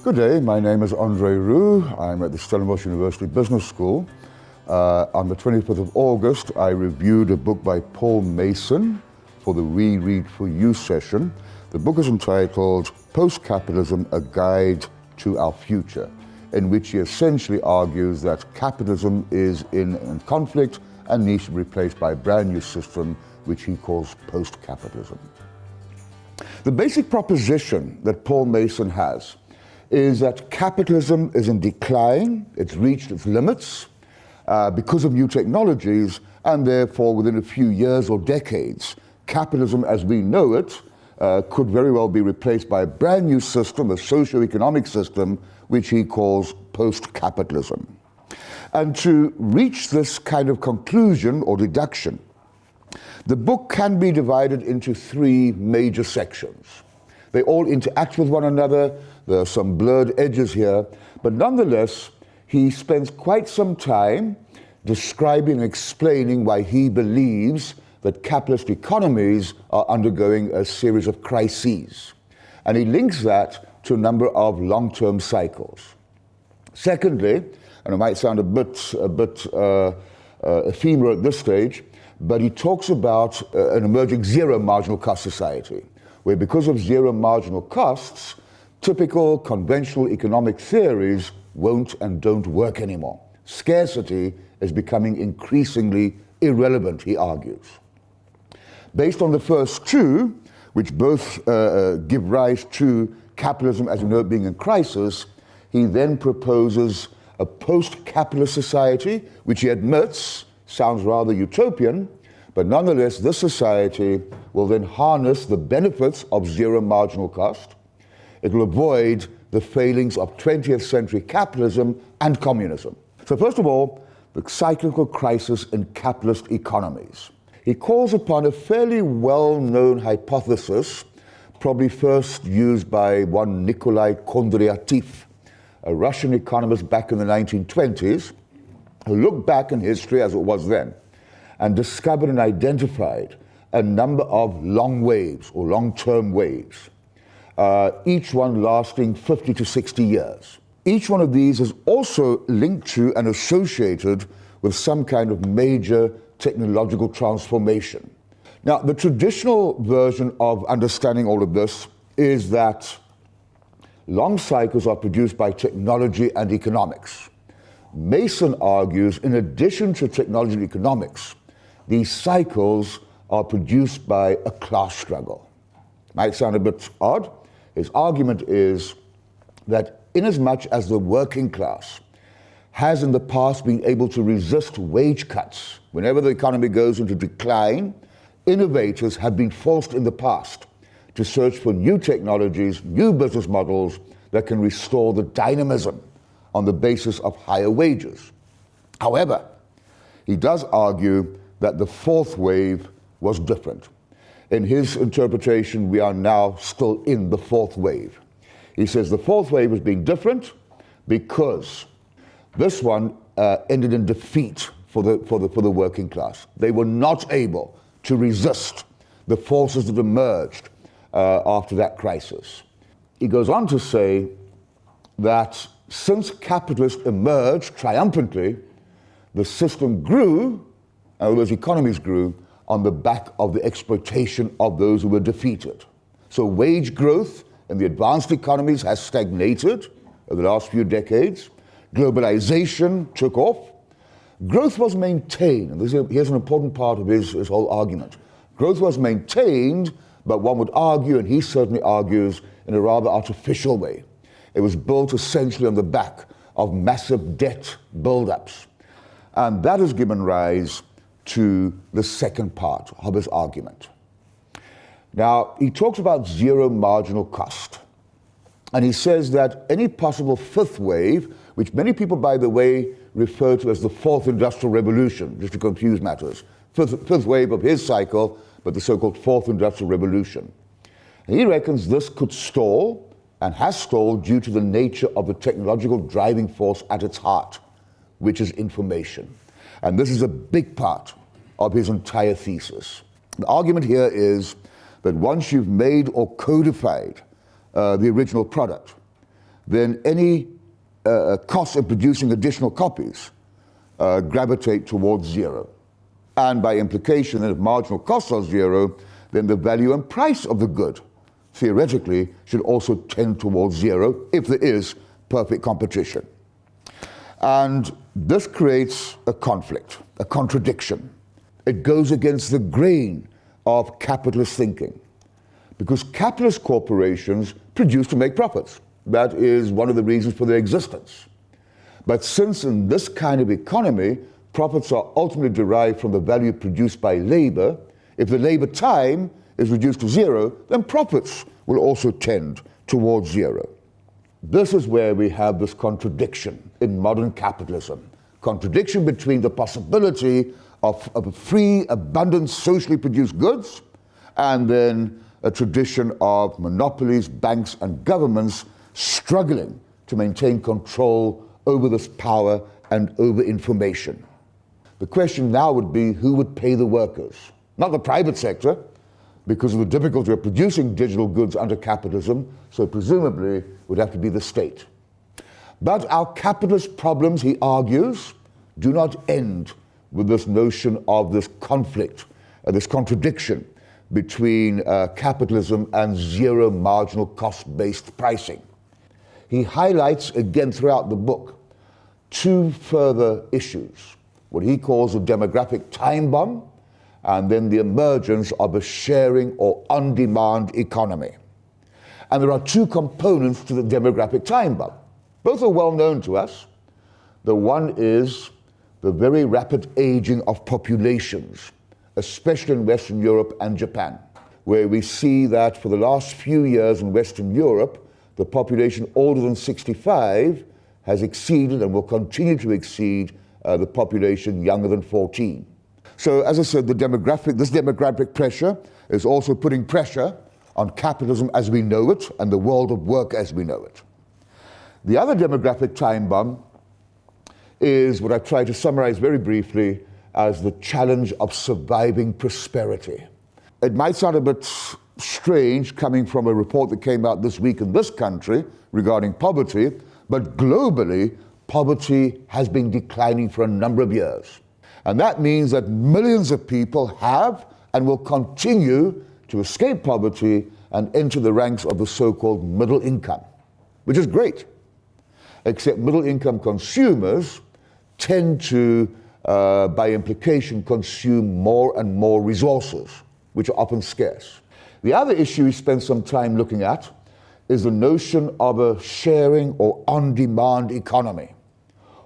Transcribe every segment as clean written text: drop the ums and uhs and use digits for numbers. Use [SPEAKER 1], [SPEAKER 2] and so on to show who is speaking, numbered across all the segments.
[SPEAKER 1] Good day, my name is Andre Roux. I'm at the Stellenbosch University Business School. On the 25th of August, I reviewed a book by Paul Mason for the We Read For You session. The book is entitled Postcapitalism, A Guide to Our Future, in which he essentially argues that capitalism is in conflict and needs to be replaced by a brand new system, which he calls postcapitalism. The basic proposition that Paul Mason has is that capitalism is in decline, it's reached its limits because of new technologies, and therefore within a few years or decades, capitalism as we know it could very well be replaced by a brand new system, a socio-economic system, which he calls post-capitalism. And to reach this kind of conclusion or deduction, the book can be divided into three major sections. They all interact with one another. There are some blurred edges here, but nonetheless, he spends quite some time describing and explaining why he believes that capitalist economies are undergoing a series of crises. And he links that to a number of long-term cycles. Secondly, and it might sound a bit ephemeral at this stage, but he talks about an emerging zero marginal cost society, where because of zero marginal costs, typical conventional economic theories won't and don't work anymore. Scarcity is becoming increasingly irrelevant, he argues. Based on the first two, which both give rise to capitalism as we know it being in crisis, he then proposes a post-capitalist society, which he admits sounds rather utopian, but nonetheless this society will then harness the benefits of zero marginal cost. It will avoid the failings of 20th century capitalism and communism. So first of all, the cyclical crisis in capitalist economies. He calls upon a fairly well-known hypothesis, probably first used by one Nikolai Kondratiev, a Russian economist back in the 1920s, who looked back in history as it was then and discovered and identified a number of long waves or long-term waves, each one lasting 50 to 60 years. Each one of these is also linked to and associated with some kind of major technological transformation. Now, the traditional version of understanding all of this is that long cycles are produced by technology and economics. Mason argues, in addition to technology and economics, these cycles are produced by a class struggle. Might sound a bit odd. His argument is that inasmuch as the working class has in the past been able to resist wage cuts, whenever the economy goes into decline, innovators have been forced in the past to search for new technologies, new business models that can restore the dynamism on the basis of higher wages. However, he does argue that the fourth wave was different. In his interpretation, we are now still in the fourth wave. He says the fourth wave is being different because this one ended in defeat for the working class. They were not able to resist the forces that emerged after that crisis. He goes on to say that since capitalists emerged triumphantly, the system grew, in other words, economies grew, on the back of the exploitation of those who were defeated. So wage growth in the advanced economies has stagnated over the last few decades. Globalization took off. Growth was maintained, and here's an important part of his whole argument. Growth was maintained, but one would argue, and he certainly argues, in a rather artificial way. It was built essentially on the back of massive debt buildups. And that has given rise to the second part of his argument. Now, he talks about zero marginal cost. And he says that any possible fifth wave, which many people, by the way, refer to as the fourth industrial revolution, just to confuse matters, fifth wave of his cycle, but the so-called fourth industrial revolution. And he reckons this could stall and has stalled due to the nature of the technological driving force at its heart, which is information. And this is a big part of his entire thesis. The argument here is that once you've made or codified the original product, then any costs of producing additional copies gravitate towards zero. And by implication, if marginal costs are zero, then the value and price of the good, theoretically, should also tend towards zero if there is perfect competition. And this creates a conflict, a contradiction. It goes against the grain of capitalist thinking, because capitalist corporations produce to make profits. That is one of the reasons for their existence. But since in this kind of economy, profits are ultimately derived from the value produced by labor, if the labor time is reduced to zero, then profits will also tend towards zero. This is where we have this contradiction in modern capitalism. Contradiction between the possibility of free, abundant, socially produced goods, and then a tradition of monopolies, banks, and governments struggling to maintain control over this power and over information. The question now would be, who would pay the workers? Not the private sector, because of the difficulty of producing digital goods under capitalism, so presumably would have to be the state. But our capitalist problems, he argues, do not end with this notion of this conflict, this contradiction between capitalism and zero marginal cost-based pricing. He highlights again throughout the book two further issues, what he calls a demographic time bomb, and then the emergence of a sharing or on-demand economy. And there are two components to the demographic time bomb. Both are well known to us. The one is the very rapid aging of populations, especially in Western Europe and Japan, where we see that for the last few years in Western Europe, the population older than 65 has exceeded and will continue to exceed the population younger than 14. So as I said, this demographic pressure is also putting pressure on capitalism as we know it and the world of work as we know it. The other demographic time bomb is what I try to summarize very briefly as the challenge of surviving prosperity. It might sound a bit strange coming from a report that came out this week in this country regarding poverty, but globally, poverty has been declining for a number of years. And that means that millions of people have and will continue to escape poverty and enter the ranks of the so-called middle income, which is great. Except middle income consumers tend to, by implication, consume more and more resources, which are often scarce. The other issue we spent some time looking at is the notion of a sharing or on-demand economy,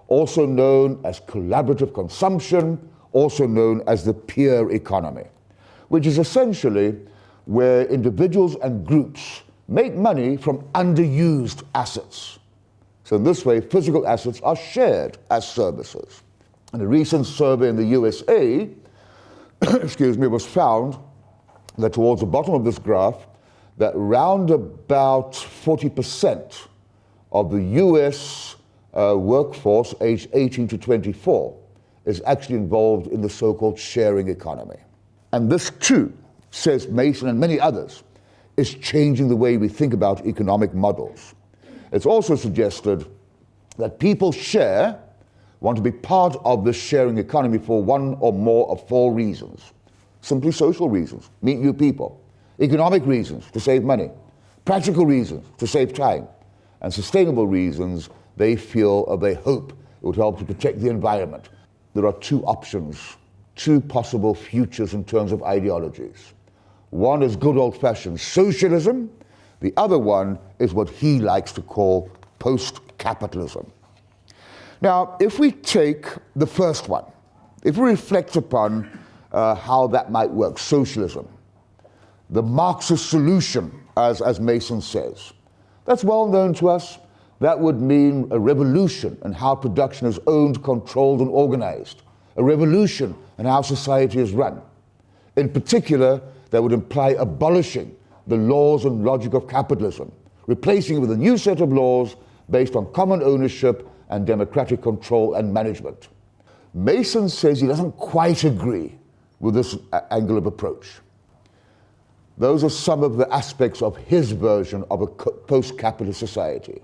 [SPEAKER 1] also known as collaborative consumption, also known as the peer economy, which is essentially where individuals and groups make money from underused assets. So in this way, physical assets are shared as services. In a recent survey in the USA, it was found that towards the bottom of this graph, that round about 40% of the US workforce aged 18 to 24 is actually involved in the so-called sharing economy. And this too, says Mason and many others, is changing the way we think about economic models. It's also suggested that people want to be part of this sharing economy for one or more of four reasons. Simply social reasons, meet new people. Economic reasons, to save money. Practical reasons, to save time. And sustainable reasons, they feel or they hope it would help to protect the environment. There are two options, two possible futures in terms of ideologies. One is good old-fashioned socialism. The other one is what he likes to call post-capitalism. Now, if we take the first one, if we reflect upon how that might work, socialism, the Marxist solution, as Mason says, that's well known to us. That would mean a revolution in how production is owned, controlled, and organized, a revolution in how society is run. In particular, that would imply abolishing the laws and logic of capitalism, replacing it with a new set of laws based on common ownership and democratic control and management. Mason says he doesn't quite agree with this angle of approach. Those are some of the aspects of his version of a post-capitalist society.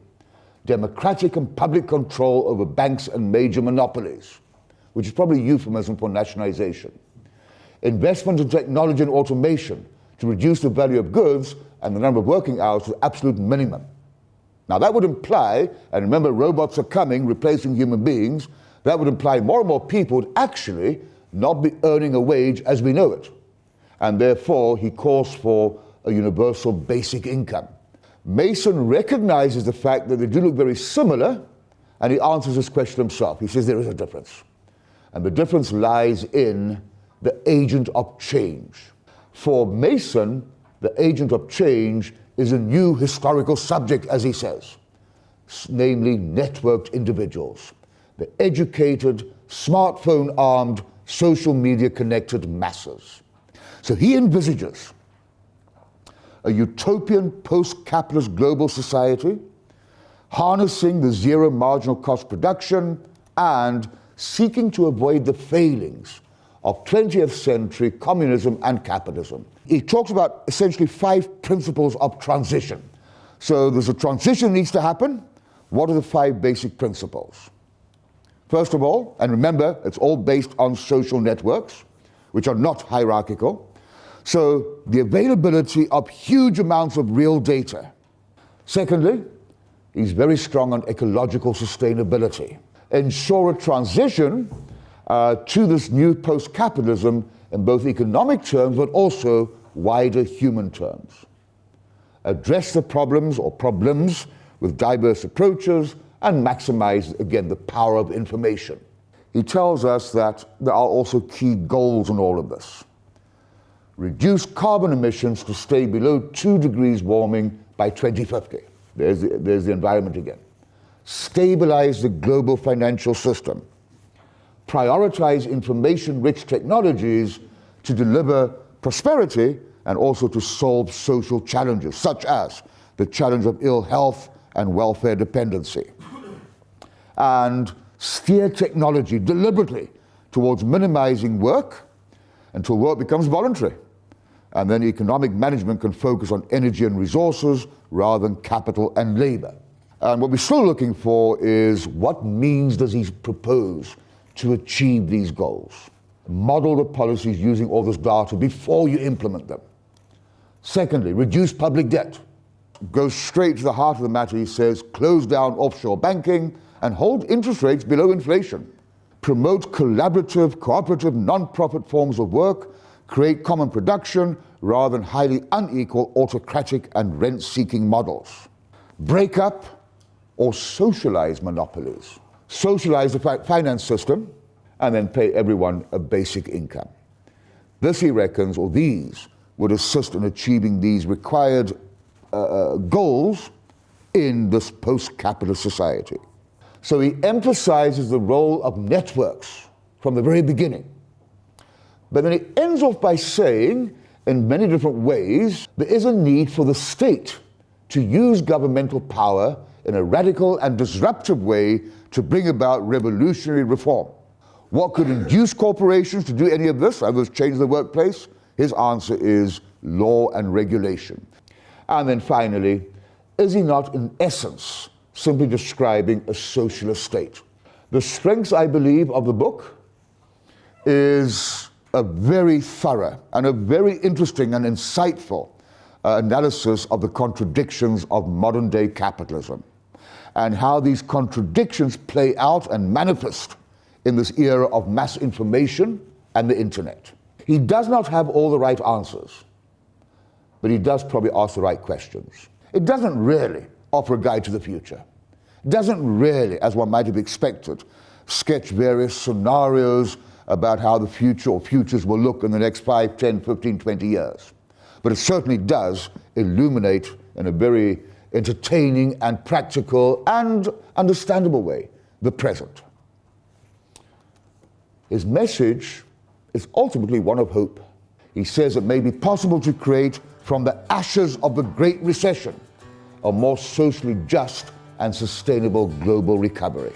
[SPEAKER 1] democratic and public control over banks and major monopolies, which is probably a euphemism for nationalization. Investment in technology and automation to reduce the value of goods and the number of working hours to the absolute minimum. Now that would imply, and remember robots are coming, replacing human beings, that would imply more and more people would actually not be earning a wage as we know it. And therefore he calls for a universal basic income. Mason recognizes the fact that they do look very similar, and he answers this question himself. He says there is a difference. And the difference lies in the agent of change. For Mason, the agent of change is a new historical subject, as he says, namely networked individuals, the educated, smartphone-armed, social media-connected masses. So he envisages a utopian post-capitalist global society, harnessing the zero marginal cost production and seeking to avoid the failings of 20th century communism and capitalism. He talks about essentially 5 principles of transition. So there's a transition that needs to happen. What are the 5 basic principles? First of all, and remember, it's all based on social networks, which are not hierarchical. So the availability of huge amounts of real data. Secondly, he's very strong on ecological sustainability. Ensure a transition to this new post-capitalism in both economic terms but also wider human terms. Address the problems with diverse approaches and maximize, again, the power of information. He tells us that there are also key goals in all of this. Reduce carbon emissions to stay below 2 degrees warming by 2050. There's the environment again. Stabilize the global financial system. Prioritize information-rich technologies to deliver prosperity and also to solve social challenges, such as the challenge of ill health and welfare dependency. And steer technology deliberately towards minimizing work until work becomes voluntary. And then economic management can focus on energy and resources rather than capital and labor. And what we're still looking for is what means does he propose to achieve these goals? Model the policies using all this data before you implement them. Secondly, reduce public debt. Go straight to the heart of the matter, he says, close down offshore banking and hold interest rates below inflation. Promote collaborative, cooperative, non-profit forms of work. Create common production rather than highly unequal autocratic and rent-seeking models. Break up or socialize monopolies. Socialize the finance system and then pay everyone a basic income. This, he reckons, or these, would assist in achieving these required goals in this post-capitalist society. So he emphasizes the role of networks from the very beginning. But then he ends off by saying, in many different ways, there is a need for the state to use governmental power in a radical and disruptive way to bring about revolutionary reform. What could induce corporations to do any of this? I was change the workplace. His answer is law and regulation. And then finally, is he not in essence simply describing a socialist state? The strengths, I believe, of the book is a very thorough and a very interesting and insightful analysis of the contradictions of modern day capitalism and how these contradictions play out and manifest in this era of mass information and the internet. He does not have all the right answers, but he does probably ask the right questions. It doesn't really offer a guide to the future. It doesn't really, as one might have expected, sketch various scenarios about how the future or futures will look in the next 5, 10, 15, 20 years. But it certainly does illuminate in a very entertaining and practical and understandable way the present. His message is ultimately one of hope. He says it may be possible to create from the ashes of the Great Recession a more socially just and sustainable global recovery.